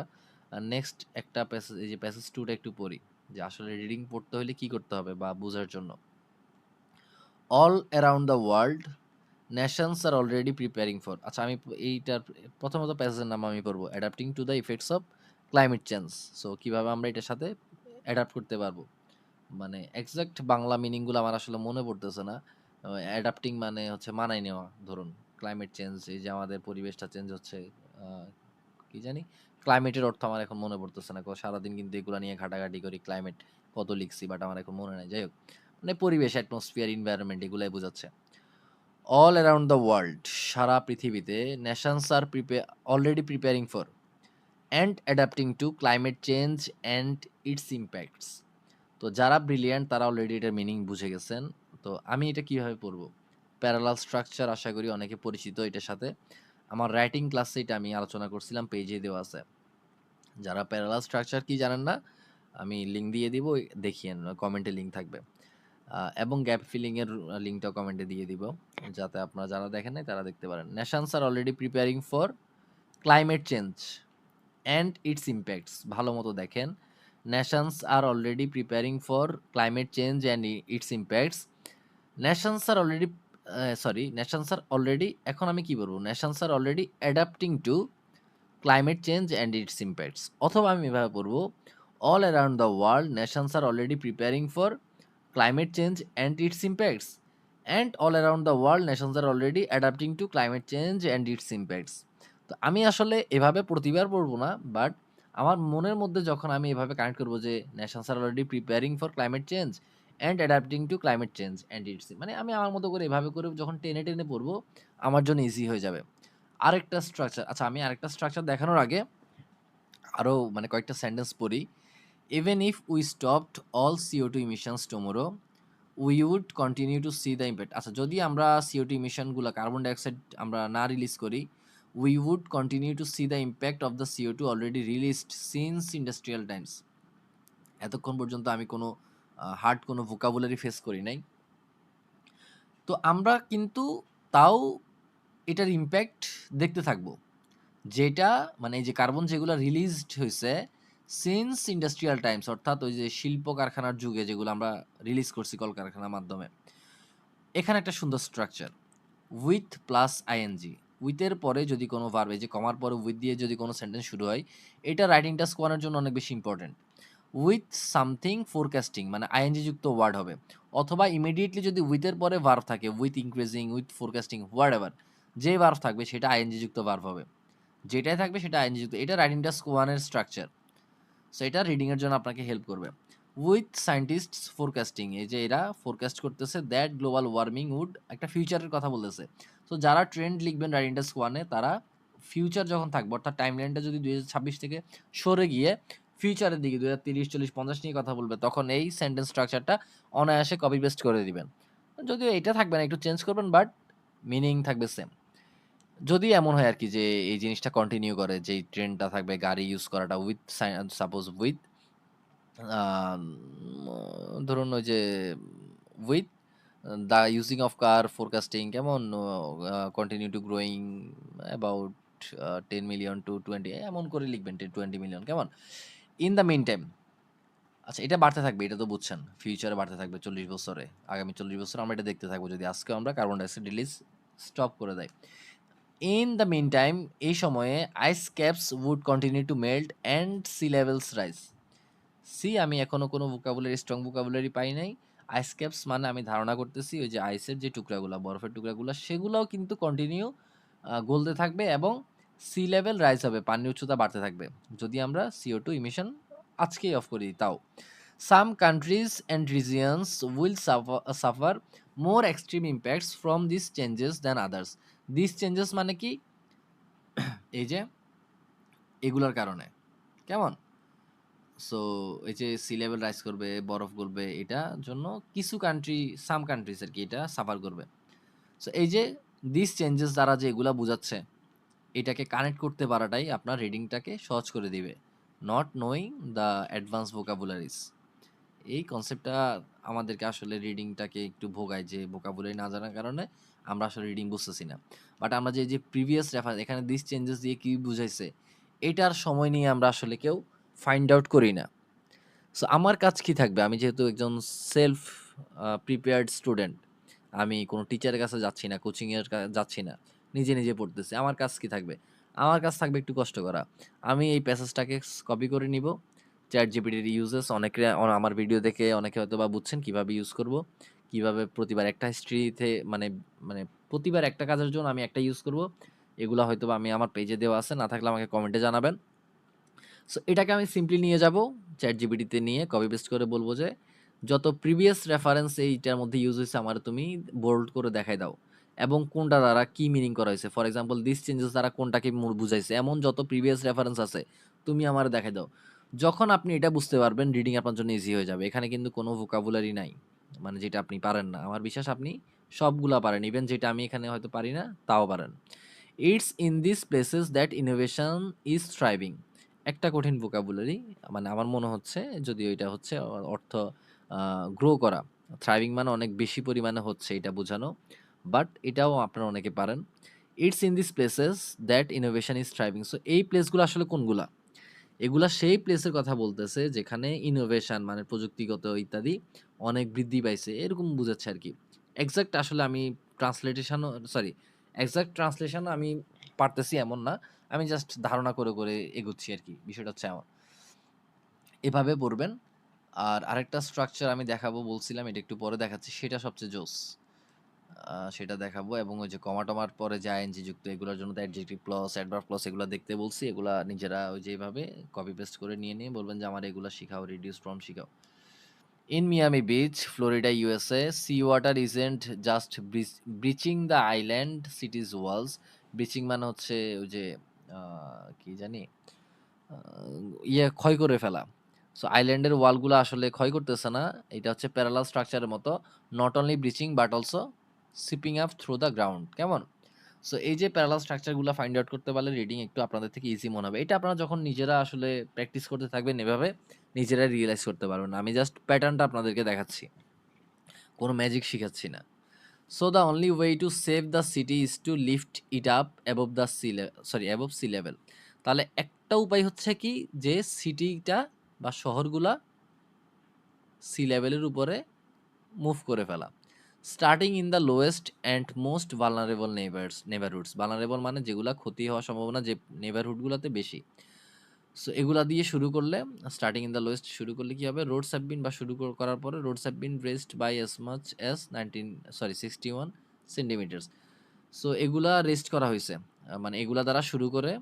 নেক্সট একটা প্যাসেজ, এই যে প্যাসেজ 2টা একটু পড়ি, যে আসলে রিডিং পড়তে হলে কি করতে হবে বা বোঝার জন্য। All around the world nations are already preparing for, আচ্ছা আমি এইটার প্রথমত প্যাসেজের নাম আমি পড়বো, adapting to the effects of climate change. So কীভাবে আমরা এটার সাথে অ্যাডাপ্ট করতে পারবো, মানে এক্সাক্ট বাংলা মিনিংগুলো আমার আসলে মনে পড়তেছে না। অ্যাডাপ্টিং মানে হচ্ছে মানায় নেওয়া, ধরুন ক্লাইমেট চেঞ্জ, এই যে আমাদের পরিবেশটা চেঞ্জ হচ্ছে, কি জানি ক্লাইমেটের অর্থ আমার এখন মনে পড়তেছে না, সারাদিন কিন্তু এগুলো নিয়ে ঘাটাঘাটি করি, ক্লাইমেট কত লিখছি, বাট আমার এখন মনে নাই। যাই হোক, মানে পরিবেশ, অ্যাটমসফিয়ার, ইনভায়রনমেন্ট, এগুলাই বোঝাচ্ছে। অল অ্যারাউন্ড দ্য ওয়ার্ল্ড, সারা পৃথিবীতে, nations are already preparing for and adapting to climate change and its impacts. তো যারা ব্রিলিয়ান্ট তারা অলরেডি এটার মিনিং বুঝে গেছেন। তো আমি এটা কিভাবে পড়বো? প্যারালাল স্ট্রাকচার আশা করি অনেকে পরিচিত এটার সাথে। আমার রাইটিং ক্লাসে এটা আমি আলোচনা করছিলাম, পেজে দেওয়া আছে। যারা প্যারালাল স্ট্রাকচার কি জানেন না, আমি লিঙ্ক দিয়ে দিব, দেখিয়েন, কমেন্টে লিঙ্ক থাকবে। এবং গ্যাপ ফিলিং এর লিঙ্কটাও কমেন্টে দিয়ে দিব, যাতে আপনারা যারা দেখেন নাই তারা দেখতে পারেন। Nations are already preparing for climate change and its impacts, ভালো মতো দেখেন। Nations are already preparing for climate change and its impacts. Nations are already, nations are already, এখন আমি কি বলবো, nations are already adapting to climate change and its impacts, অথবা আমি এভাবে পড়বো, all around the world nations are already preparing for climate change and its impacts, and all around the world nations are already adapting to climate change and its impacts। তো আমি আসলে এভাবে প্রতিবার পড়বো না, বাট আমার মনের মধ্যে যখন আমি এভাবে কানেক্ট করবো যে nations are already preparing for climate change and adapting to climate change and its, মানে আমি আমার মতো করে এভাবে করে যখন টেনে টেনে পড়বো, আমার জন্য ইজি হয়ে যাবে। আরেকটা স্ট্রাকচার, আচ্ছা আমি আরেকটা স্ট্রাকচার দেখানোর আগে আরও মানে কয়েকটা সেন্টেন্স পড়ি। Even if we stopped all CO2 emissions tomorrow we would continue to see the impact, আচ্ছা যদি আমরা CO2 ইমিশনগুলো, কার্বন ডাইঅক্সাইড আমরা না রিলিজ করি, we would continue to see the impact of the CO2 already released since industrial times. এতক্ষণ পর্যন্ত আমি কোনো হার্ড কোনো ভোকাবুলারি ফেস করি নাই। তো আমরা কিন্তু তাও এটার ইম্প্যাক্ট দেখতে থাকবো, যেটা মানে এই যে কার্বন যেগুলো রিলিজড হয়েছে সিন্স ইন্ডাস্ট্রিয়াল টাইমস, অর্থাৎ ওই যে শিল্প কারখানার যুগে যেগুলো আমরা রিলিজ করছি কলকারখানার মাধ্যমে। এখানে একটা সুন্দর স্ট্রাকচার, উইথ প্লাস আইএনজি, উইথের পরে যদি কোনো ভার্ব, এই যে কমার পরে উইথ দিয়ে যদি কোনো সেন্টেন্স শুরু হয়, এটা রাইটিং টাস্ক ওয়ানের জন্য অনেক বেশি ইম্পর্টেন্ট। উইথ সামথিং ফোরকাস্টিং মানে আইএনজি যুক্ত ওয়ার্ড হবে, অথবা ইমিডিয়েটলি যদি উইথের পরে ভার্ব থাকে, with increasing, with forecasting, what ever, যে ভার্ব থাকবে সেটা আইএনজি যুক্ত ভার্ব হবে, যেটাই থাকবে সেটা আইএনজি যুক্ত। এটা রাইটিং টাস্ক ওয়ানের স্ট্রাকচার। সো এটা রিডিংয়ের জন্য আপনাকে হেল্প করবে। উইথ সায়েন্টিস্টস ফোরকাস্টিং, এই যে এরা ফোরকাস্ট করতেছে দ্যাট গ্লোবাল ওয়ার্মিং উড, একটা ফিউচারের কথা বলতেছে। সো যারা ট্রেন্ড লিখবেন রাইটিং টাস্ক ওয়ানে, তারা ফিউচার যখন থাকবে, অর্থাৎ টাইম লাইনটা যদি 2026 থেকে সরে গিয়ে ফিউচারের দিকে 2030, 40, 50 নিয়ে কথা বলবে, তখন এই সেন্টেন্স স্ট্রাকচারটা অনায়াসে কপি পেস্ট করে দিবেন। যদিও এটা থাকবে না, একটু চেঞ্জ করবেন, বাট মিনিং থাকবে সেম। যদি এমন হয় আরকি যে এই জিনিসটা কন্টিনিউ করে, যেই ট্রেন্ডটা থাকবে গাড়ি ইউজ করাটা উইথ সাপোজ উইথ আম ধরুন ওই যে with the using of car forecasting কেমন continue to growing about 10 million to 20, এমন করে লিখবেন 20 মিলিয়ন কেমন। ইন দ্য মিন টাইম আচ্ছা, এটা বাড়তে থাকবে, এটা তো বুঝছেন। ফিউচারে বাড়তে থাকবে ৪০ বছরে। আগামী ৪০ বছর আমরা এটা দেখতে থাকবো যদি আজকেও আমরা carbon dioxide release stop করে দেই। ইন দ্য মিনটাইম এই সময়ে ice caps would continue to melt and sea levels rise. আমি এখনো কোনো ভোকাবুলারি, স্ট্রং ভোকাবুলারি পাই নাই। আইস ক্যাপস মানে আমি ধারণা করতেছি ওই যে আইসের যে টুকরাগুলা, বরফের টুকরাগুলা সেগুলাও কিন্তু কন্টিনিউ গলতে থাকবে এবং সি লেভেল রাইজ হবে, পানির উচ্চতা বাড়তে থাকবে। যদি আমরা CO2 ইমিশন আজকেই অফ করি তাও। Some countries and regions will suffer more extreme impacts from this changes than others. This changes মানে কি? এই যে এগুলার কারণে। কেমন? সো এই যে সি লেভেল রাইজ করবে, বরফ গলবে, এটা জন্য কিছু কান্ট্রি, সাম কান্ট্রিজ আরকি এটা সাফার করবে। সো এই যে দিস চেঞ্জেস দ্বারা যে এগুলা বুঝাচ্ছে, এটাকে কানেক্ট করতে পারাটাই আপনার রিডিংটাকে সহজ করে দিবে। Not knowing the advance vocabularies. এই কনসেপ্টটা আমাদেরকে আসলে রিডিংটাকে একটু ভোগায় যে ভোকাবুলারি না জানার কারণে আমরা আসলে রিডিং বুঝতেছি না। বাট আমরা যে প্রিভিয়াস রেফারেন্স এখানে দিস চেঞ্জেস দিয়ে কি বুঝাইছে, এটার সময় নিয়ে আমরা আসলে কেউ ফাইন্ড আউট করি না। সো আমার কাজ কি থাকবে? আমি যেহেতু একজন সেলফ প্রিপেয়ার্ড স্টুডেন্ট, আমি কোনো টিচারের কাছে যাচ্ছি না, কোচিংয়ের যাচ্ছি না, নিজে, নিজে পড়তেছি। আমার কাজ কি থাকবে? আমার কাজ থাকবে একটু কষ্ট করা। আমি এই প্যাসেজটাকে কপি করে নিবো। ChatGPT-র ইউজেস অনেকে আমার ভিডিও দেখে অনেকে হয়তোবা বুঝছেন কিভাবে ইউজ করব। কিভাবে প্রতিবার একটা হিস্ট্রিতে মানে মানে প্রতিবার একটা কাজের জন্য আমি একটা ইউজ করব। এগুলা হয়তোবা আমি আমার পেজে দেওয়া আছে। না থাকলে আমাকে কমেন্টে জানাবেন। সো এটাকে আমি সিম্পলি নিয়ে যাব ChatGPT-তে নিয়ে কপি পেস্ট করে বলব যে, "যত প্রিভিয়াস রেফারেন্স এইটার মধ্যে ইউজ হইছে আমারে তুমি বোল্ড করে দেখাই দাও। এবং কোনটা দ্বারা কি মিনিং করা হইছে। ফর এক্সাম্পল দিস চেঞ্জেস দ্বারা কোনটাকে বুঝাইছে। এমন যত প্রিভিয়াস রেফারেন্স আছে তুমি আমারে দেখাই দাও।" যখন আপনি এটা বুঝতে পারবেন রিডিং আপনার জন্য ইজি হয়ে যাবে। এখানে কিন্তু কোনো ভোকাবুলারি নাই। মানে যেটা আপনি পারেন না। আমার বিশ্বাস আপনি সবগুলা পারেন। ইভেন যেটা আমি এখানে হয়তো পারি না তাও পারেন। "It's in these places that innovation is thriving." একটা কঠিন ভোকাবুলারি, মানে আমার মনে হচ্ছে, যদিও এটা হচ্ছে অর্থ গ্রো করা। থ্রাইভিং মানে অনেক বেশি পরিমাণে হচ্ছে এটা বোঝানো। বাট এটাও আপনারা অনেকে পারেন। It's in this places that innovation is thriving. So এই প্লেসগুলো আসলে কোনগুলা? এগুলা সেই প্লেসের কথা বলতেছে যেখানে ইনোভেশন মানে প্রযুক্তিগত ইত্যাদি অনেক বৃদ্ধি পাইছে। এরকম বুঝাচ্ছে আরকি। এক্সাক্ট আসলে আমি এক্সাক্ট ট্রান্সলেশনও আমি পারতেছি এমন না। আমি জাস্ট ধারণা করে, করে এগুচ্ছি আরকি। বিষয়টা হচ্ছে এমন। এভাবে পড়বেন। আর আরেকটা স্ট্রাকচার আমি দেখাবো বলছিলাম, এটা একটু পরে দেখাচ্ছি। সেটা সবচেয়ে জোস। সেটা দেখাবো এবং ওই যে কমা-টমার পরে যে আইএনজি যুক্ত এগুলোর জন্য তো অ্যাডজেক্টিভ ক্লজ, অ্যাডভার্ব ক্লজ এগুলা দেখতে বলছি। এগুলা নিজেরা ওই যে এভাবে কপি পেস্ট করে নিয়ে বলবেন যে আমার এগুলা শিখাও, রিডিউস ফ্রম শিখাও। In Miami Beach, Florida, USA, seawater isn't just breaching the island city's walls. Breaching মানে হচ্ছে ওই যে কি জানি? আ ক্ষয় করে ফেলা। সো আইল্যান্ডের ওয়ালগুলা আসলে ক্ষয় করতেছে না। এটা হচ্ছে প্যারালাল স্ট্রাকচারের মতো। Not only breaching but also seeping up through the ground. কেমন? সো এই যে প্যারালাল স্ট্রাকচার গুলা ফাইন্ড আউট করতে পারলে রিডিং একটু আপনাদের থেকে ইজি মনে হবে। এটা আপনারা যখন নিজেরা আসলে প্র্যাকটিস করতে থাকবেন এভাবে, নিজেরাই রিয়ালাইজ করতে পারবেন। আমি জাস্ট প্যাটার্নটা আপনাদেরকে দেখাচ্ছি। কোনো ম্যাজিক শিখাচ্ছি না। So the only way to save the city is to lift it up above the above sea level. তাহলে একটা উপায় হচ্ছে কি যে সিটিটা বা শহরগুলা সি লেভেলের উপরে মুভ করে ফেলা। Starting in the lowest and most vulnerable neighbourhoods. Vulnerable মানে যেগুলা ক্ষতি হওয়ার সম্ভাবনা যে নেবারহুডগুলাতে বেশি। সো এগুলা দিয়ে শুরু করলে, স্টার্টিং ইন দ্য লোয়েস্ট শুরু করলে কি হবে? রোডস হ্যাভ বিন বা শুরু করার পরে roads have been raised by as much as 61 centimetres. So এগুলা রেস্ট করা হইছে। মানে এগুলা দ্বারা শুরু করে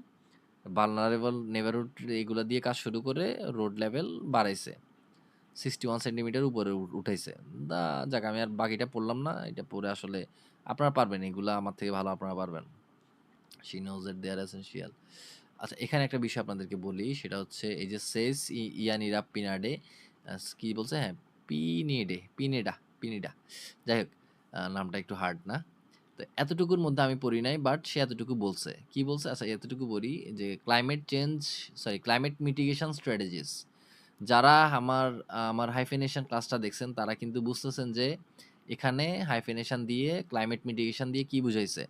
ভালনারেবল নেবারহুড এগুলা দিয়ে কাজ শুরু করে রোড লেভেল বাড়াইছে। 61 সেন্টিমিটার উপরে উঠাইছে। দা যাক আমি আর বাকিটা পড়লাম না। এটা পড়ে আসলে আপনারা পারবেন। এগুলা আমার থেকে ভালো আপনারা পারবেন। She knows that they are essential. আচ্ছা, এখানে একটা বিষয় আপনাদেরকে বলি, সেটা হচ্ছে এই যে সেস ইয়ানিরা পিনাডে কি বলছে? হ্যাঁ, পিনেডা। যাই হোক, নামটা একটু হার্ড না? তো এতটুকুর মধ্যে আমি পড়ি নাই, বাট সে এতটুকু বলছে। কি বলছে? আচ্ছা, এতটুকু বলি যে ক্লাইমেট মিটিগেশন স্ট্র্যাটেজিস। যারা আমার হাইফেনেশন ক্লাসটা দেখছেন তারা কিন্তু বুঝতেছেন যে এখানে হাইফেনেশন দিয়ে ক্লাইমেট মিটিগেশন দিয়ে কি বুঝাইছে।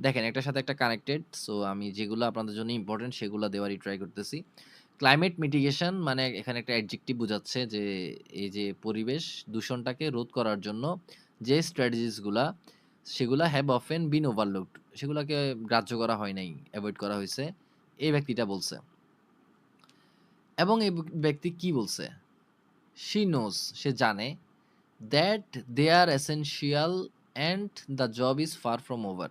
দেখেন একটার সাথে একটা কানেক্টেড। সো আমি যেগুলো আপনাদের জন্য ইম্পর্টেন্ট সেগুলো দেওয়ারই ট্রাই করতেছি। ক্লাইমেট মিটিগেশন মানে এখানে একটা অ্যাডজেক্টিভ বোঝাচ্ছে যে এই যে পরিবেশ দূষণটাকে রোধ করার জন্য যে স্ট্র্যাটেজিস গুলা সেগুলা হ্যাভ অফেন বিন ওভারলুকড, সেগুলাকে গ্রাহ্য করা হয় নাই, অ্যাভয়েড করা হয়েছে, এই ব্যক্তিটা বলছে। এবং এই ব্যক্তি কি বলছে? শি নোজ, সে জানে, that they are essential and the job is far from over.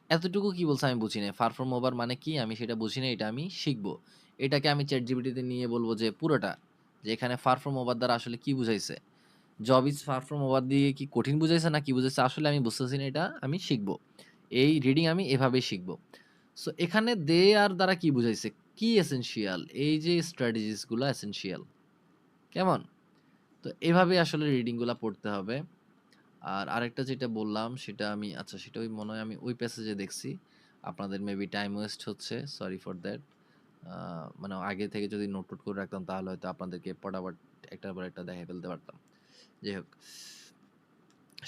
এতটুকু কি বলছে আমি বুঝি নাই। ফার ফ্রম ওভার মানে কি আমি সেটা বুঝি নাই, এটা আমি শিখবো। এটাকে আমি ChatGPT-তে নিয়ে বলব যে পুরোটা, যে এখানে ফার ফ্রম ওভার দ্বারা আসলে কি বুঝাইছে? Job is far from over দিয়ে কি কঠিন বুঝাইছে না কি বুঝাইছে আসলে আমি বুঝতেছি না, এটা আমি শিখবো। এই রিডিং আমি এভাবেই শিখবো। সো এখানে দে আর দ্বারা কি বুঝাইছে? কি এসেনশিয়াল? এই যে স্ট্র্যাটেজিস গুলা এসেনশিয়াল। কেমন? তো এভাবে আসলে রিডিং গুলা পড়তে হবে। আর আরেকটা যেটা বললাম সেটা আমি, আচ্ছা সেটা ওই মনে হয় আমি ওই প্যাসেজে দেখছি। আপনাদের মেবি টাইম ওয়েস্ট হচ্ছে। Sorry for that. মানে আগে থেকে যদি নোট করে রাখতাম তাহলে হয়তো আপনাদেরকে পটাপট একটার পর একটা দেখায় ফেলতে পারতাম। যাই হোক,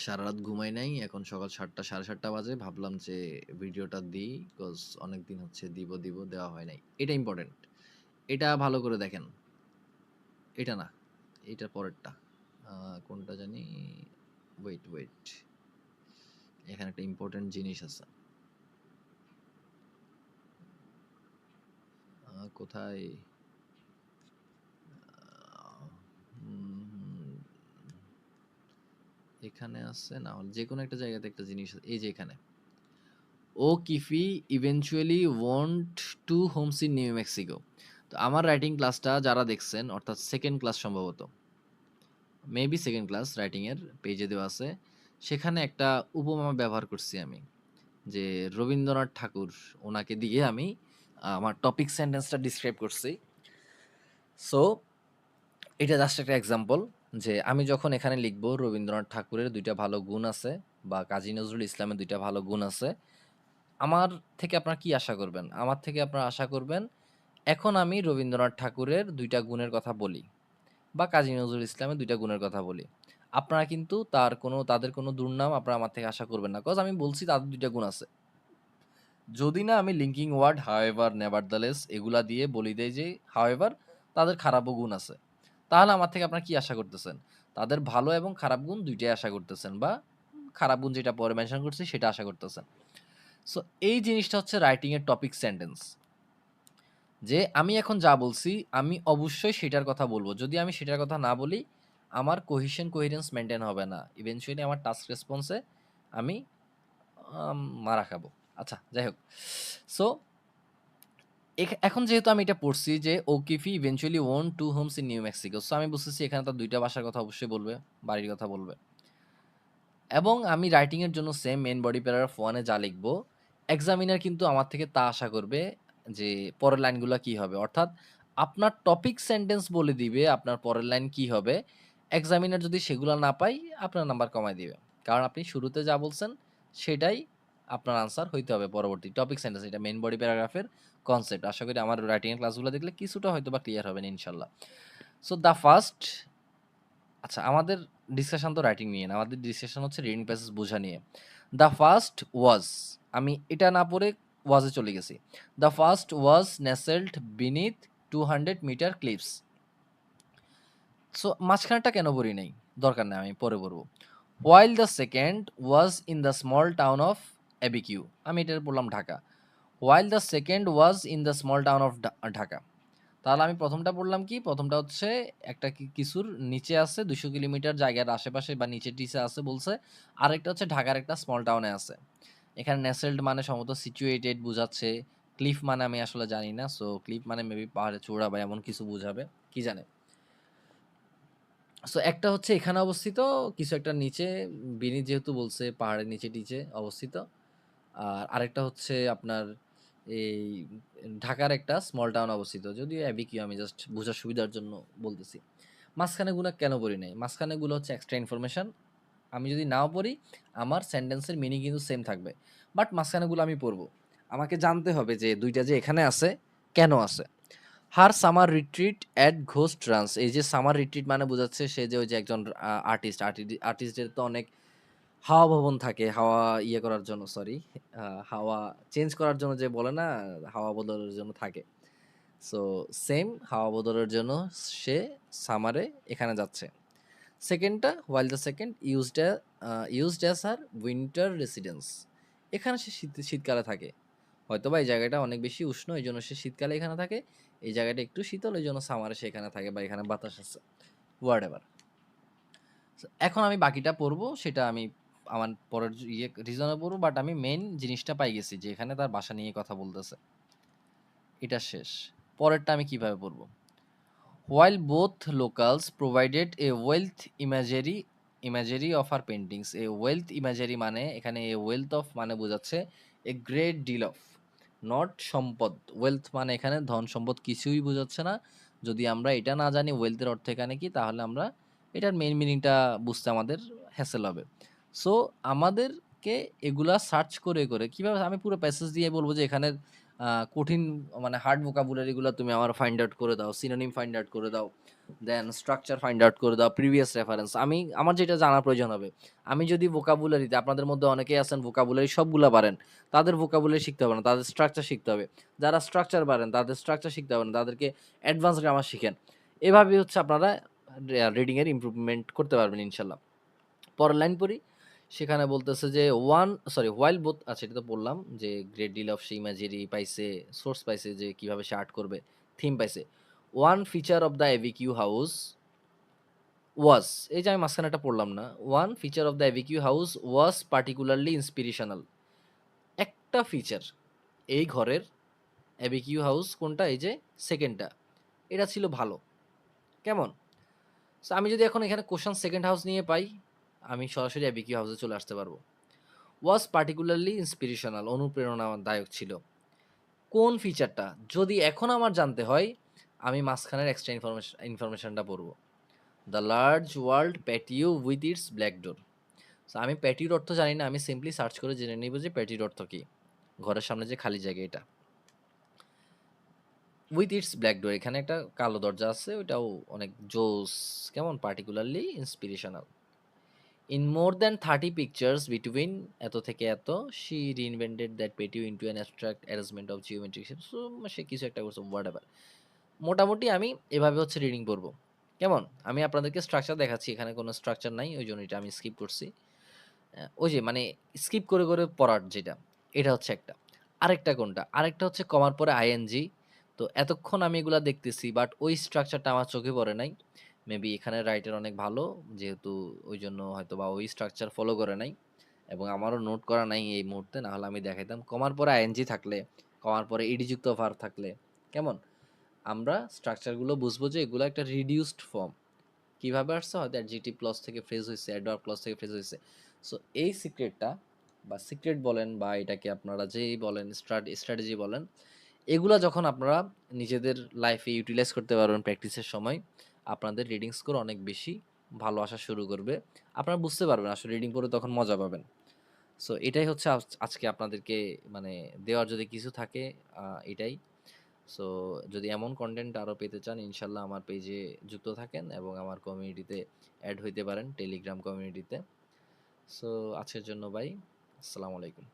সারারাত ঘুমাই নাই। এখন সকাল ৭টা ৭:৩০ বাজে। ভাবলাম যে ভিডিওটা দিই, বিকজ অনেকদিন হচ্ছে দিব, দেওয়া হয় নাই। এটা ইম্পোর্টেন্ট। এটা ভালো করে দেখেন। এটা না, এটার পরেরটা। কোনটা জানি? ওয়েট। এখানে একটা ইম্পোর্টেন্ট জিনিস আছে। কোথায়? হুম, এখানে আছে না হলে যেকোনো একটা জায়গাতে একটা জিনিস আছে। এই যে এখানে। O'Keeffe eventually want to homes in New Mexico. তো আমার রাইটিং ক্লাসটা যারা দেখছেন, অর্থাৎ সেকেন্ড ক্লাস সম্ভবত, মেবি সেকেন্ড ক্লাস রাইটিং এর পেজে দেওয়া আছে। সেখানে একটা উপমা ব্যবহার করছি আমি, যে রবীন্দ্রনাথ ঠাকুর, ওনাকে দিয়ে আমি আমার টপিক সেন্টেন্সটা ডিসক্রাইব করছি। সো এটা জাস্ট একটা এক্সাম্পল, যে আমি যখন এখানে লিখব রবীন্দ্রনাথ ঠাকুরের ২টা ভালো গুণ আছে বা কাজী নজরুল ইসলামের ২টা ভালো গুণ আছে, আমার থেকে আপনারা কি আশা করবেন? আমার থেকে আপনারা আশা করবেন এখন আমি রবীন্দ্রনাথ ঠাকুরের ২টা গুণের কথা বলি বা কাজী নজরুল ইসলামের ২টা গুণের কথা বলি। আপনারা কিন্তু তাদের কোনো দুর্নাম আপনারা আমার থেকে আশা করবেন না। কজ আমি বলছি তাদের ২টা গুণ আছে। যদি না আমি লিঙ্কিং ওয়ার্ড হাউএভার, নেভারদালেস এগুলা দিয়ে বলি দেই যে হাউএভার তাদের খারাপও গুণ আছে। তাহলে আমার থেকে আপনারা কি আশা করতেছেন? তাদের ভালো এবং খারাপ গুণ ২ টাই আশা করতেছেন, বা খারাপ গুণ যেটা পরে মেনশন করছি সেটা আশা করতেছেন। সো এই জিনিসটা হচ্ছে রাইটিং এর টপিক সেন্টেন্স। যে আমি এখন যা বলছি আমি অবশ্যই সেটার কথা বলব। যদি আমি সেটার কথা না বলি আমার কোহেরেন্স মেইনটেইন হবে না। ইভেনচুয়ালি আমার টাস্ক রেসপন্সে আমি মারা খাবো। আচ্ছা যাই হোক। সো এখন যেহেতু আমি এটা পড়ছি যে O'Keeffe eventually own to homes in New Mexico. So আমি বুঝতেছি এখানে তার ২ টা বাসার কথা অবশ্যই বলবে, বাড়ির কথা বলবে। এবং আমি রাইটিং এর জন্য সেম মেইন বডি প্যারাগ্রাফ 1 এ যা লিখবো, এক্সামিনার কিন্তু আমার থেকে তা আশা করবে যে পরের লাইনগুলা কি হবে। অর্থাৎ আপনার টপিক সেন্টেন্স বলে দিবে আপনার পরের লাইন কি হবে। এক্সামিনার যদি সেগুলা না পায় আপনার নাম্বার কমায় দিবে। কারণ আপনি শুরুতে যা বলছেন সেটাই আপনার আনসার হইতে হবে পরবর্তী টপিক সেন্টেন্স। এটা মেইন বডি প্যারাগ্রাফের কনসেপ্ট। আশা করি আমার রাইটিং এর ক্লাসগুলো দেখলে কিছুটা হয়তোবা ক্লিয়ার হবেন ইনশাআল্লাহ। সো দ্য ফার্স্ট, আচ্ছা আমাদের ডিসকাশন তো রাইটিং নিয়ে না, আমাদের ডিসকাশন হচ্ছে রিডিং প্যাসেজ বোঝা নিয়ে। দ্য ফার্স্ট ওয়াজ, আমি এটা না পড়ে ওয়াজে চলে গেছি। The first was nestled beneath 200 metres cliffs. So মাঝখানটা কেন পড়ি নাই, দরকার নেই, আমি পরে পড়বো। While the second was in the small town of Abiquiu, আমি এটা বললাম Dhaka. While the second was in the small town of Dhaka. তাহলে আমি প্রথমটা পড়লাম কি, প্রথমটা হচ্ছে একটা কিছুর নিচে আছে 200 কিলোমিটার জায়গার আশেপাশে বা নিচে টিচে আছে বলছে। আরেকটা হচ্ছে ঢাকার একটা স্মল টাউনে আছে। এখানে নেসেলড মানে সম্ভবত সিচুয়েটেড বুঝাচ্ছে। ক্লিফ মানে আমি আসলে জানি না। সো ক্লিফ মানে মেবি পাহাড়ে চূড়া বা এমন কিছু বুঝাবে, কি জানে। সো একটা হচ্ছে এখানে অবস্থিত, কিছু একটা নিচে, বিনি যেহেতু বলছে পাহাড়ের নিচে টিচে অবস্থিত। আর আরেকটা হচ্ছে আপনার এই ঢাকার একটা স্মল টাউন অবস্থিত। যদিও অ্যাবিকিউ আমি জাস্ট বোঝার সুবিধার জন্য বলতেছি। মাঝখানেগুলো কেন পড়ি নাই? মাঝখানেগুলো হচ্ছে এক্সট্রা ইনফরমেশন। আমি যদি নাও পড়ি আমার সেন্টেন্সের মিনিং কিন্তু সেম থাকবে। বাট মাঝখানেগুলো আমি পড়বো। আমাকে জানতে হবে যে ২ টা যে এখানে আছে, কেন আছে? Her summer retreat at Ghost Ranch. এই যে সামার রিট্রিট মানে বোঝাচ্ছে সে যে ওই যে একজন আর্টিস্টদের তো অনেক হাওয়া ভবন থাকে, হাওয়া ইয়ে করার জন্য, সরি হাওয়া চেঞ্জ করার জন্য যে বলে না, হাওয়া বদলের জন্য থাকে। সো সেম হাওয়া বদলের জন্য সে সামারে এখানে যাচ্ছে। সেকেন্ডটা while the second used as her winter residence, এখানে সে শীতকালে থাকে। হয়তোবা এই জায়গাটা অনেক বেশি উষ্ণ, এই জন্য সে শীতকালে এখানে থাকে। এই জায়গাটা একটু শীতল, এই জন্য সামারে সে এখানে থাকে, বা এখানে বাতাস আছে, হোয়াট এভার। এখন আমি বাকিটা পড়বো, সেটা আমি আমার পরের রিজনে পড়বো, বাট আমি মেইন জিনিসটা পাই গেছি যে এখানে তার বাসা নিয়ে কথা বলতেছে। এটা শেষ। পরেরটা আমি কিভাবে পড়বো? While both locals provided a wealth imagery of her paintings, a wealth imagery মানে এখানে a wealth of মানে বোঝাচ্ছে a great deal of, not সম্পদ। wealth মানে এখানে ধন সম্পদ কিছুই বোঝাচ্ছে না। যদি আমরা এটা না জানি wealth এর অর্থ এখানে কি, তাহলে আমরা এটার মেইন মিনিংটা বুঝতে আমাদের হ্যাসেল হবে। সো আমাদেরকে এগুলা সার্চ করে করে কিভাবে, আমি পুরো প্যাসেজ দিয়ে বলবো যে এখানে কঠিন মানে হার্ড ভোকাবুলারি গুলো তুমি আমার ফাইন্ড আউট করে দাও, সিনোনিম ফাইন্ড আউট করে দাও, দেন স্ট্রাকচার ফাইন্ড আউট করে দাও, প্রিভিয়াস রেফারেন্স। আমার যেটা জানার প্রয়োজন হবে, আমি যদি ভোকাবুলারিতে, আপনাদের মধ্যে অনেকেই আছেন ভোকাবুলারি সবগুলা পারেন, তাদের ভোকাবুলারি শিখতে হবে না, তাদের স্ট্রাকচার শিখতে হবে। যারা স্ট্রাকচার পারেন তাদের স্ট্রাকচার শিখতে হবে না, তাদেরকে অ্যাডভান্স গ্রামার শিখেন। এভাবেই হচ্ছে আপনারা রিডিং এর ইমপ্রুভমেন্ট করতে পারবেন ইনশাল্লাহ। পরের লাইন পড়ি। সেখানে বলতেছে যে হোয়াইল বোথ, আচ্ছা এটা তো বললাম যে গ্রেট ডিল অফ সে ইমাজিনারি পাইছে, সোর্স পাইছে যে কিভাবে সে আর্ট করবে, থিম পাইছে। One feature of the Abiquiu house was, এই যে আমি মাঝখানে একটা পড়লাম না, one feature of the Abiquiu house was particularly inspirational. একটা ফিচার এই ঘরের, এভিকিউ হাউস কোনটা, এই যে সেকেন্ডটা, এটা ছিল ভালো। কেমন? সো আমি যদি এখন এখানে কোশ্চেন সেকেন্ড হাউস নিয়ে পাই, আমি সরাসরি এভিকিউ হাউসে চলে আসতে পারবো। ওয়াজ পার্টিকুলারলি ইন্সপিরেশনাল, অনুপ্রেরণাদায়ক ছিল। কোন ফিচারটা যদি এখন আমার জানতে হয়, আমি মাঝখানের এক্সট্রা ইনফরমেশনটা পড়বো। The large world patio with its black door. So আমি প্যাটির অর্থ জানি না, আমি সিম্পলি সার্চ করে জেনে নিব যে প্যাটির অর্থ কি। ঘরের সামনে যে খালি জায়গা এটা। উইথ ইটস ব্ল্যাক ডোর, এখানে একটা কালো দরজা আছে, ওইটাও অনেক জোস, কেমন, particularly inspirational. In more than 30 pictures between এত থেকে এত, she reinvented that patio into an abstract arrangement of geometric shape. So সে কিছু একটা করছে, হোয়াট এভার। মোটামুটি আমি এভাবে হচ্ছে রিডিং পড়বো। কেমন? আমি আপনাদেরকে স্ট্রাকচার দেখাচ্ছি, এখানে কোনো স্ট্রাকচার নাই, ওই জন্য এটা আমি স্কিপ করছি। ওই যে মানে স্কিপ করে করে পড়ার যেটা, এটা হচ্ছে একটা। আরেকটা কোনটা? আরেকটা হচ্ছে কমার পরে আইএনজি। তো এতক্ষণ আমি এগুলা দেখতেছি, বাট ওই স্ট্রাকচারটা আমার চোখে পড়ে নাই। মেবি এখানে রাইটার অনেক ভালো, যেহেতু ওই জন্য হয়তো বা ওই স্ট্রাকচার ফলো করে নাই, এবং আমারও নোট করা নাই এই মুহূর্তে, না হলে আমি দেখাইতাম। কমার পরে আইএনজি থাকলে, কমার পরে ইডিযুক্ত ভার্ব থাকলে, কেমন, আমরা স্ট্রাকচারগুলো বুঝবো যে এগুলো একটা রিডিউসড ফর্ম। কিভাবে আসছে, হয়তো অ্যাডজেক্টিভ ক্লজ থেকে ফ্রেজ হয়েছে, অ্যাডভার্ব ক্লজ থেকে ফ্রেজ হয়েছে। সো এই সিক্রেটটা, বা সিক্রেট বলেন, বা এটাকে আপনারা যেই বলেন, স্ট্র্যাটেজি বলেন, এগুলা যখন আপনারা নিজেদের লাইফে ইউটিলাইজ করতে পারবেন প্র্যাকটিসের সময়, আপনাদের রিডিং স্কোর অনেক বেশি ভালো আসা শুরু করবে। আপনারা বুঝতে পারবেন আসলে রিডিং পড়ে, তখন মজা পাবেন। সো এটাই হচ্ছে আজকে আপনাদেরকে মানে দেওয়ার যদি কিছু থাকে, এটাই। সো যদি এমন কন্টেন্ট আরও পেতে চান, ইনশাল্লাহ আমার পেজে যুক্ত থাকেন এবং আমার কমিউনিটিতে অ্যাড হইতে পারেন, টেলিগ্রাম কমিউনিটিতে। সো আজকের জন্য বাই, আসসালামু আলাইকুম।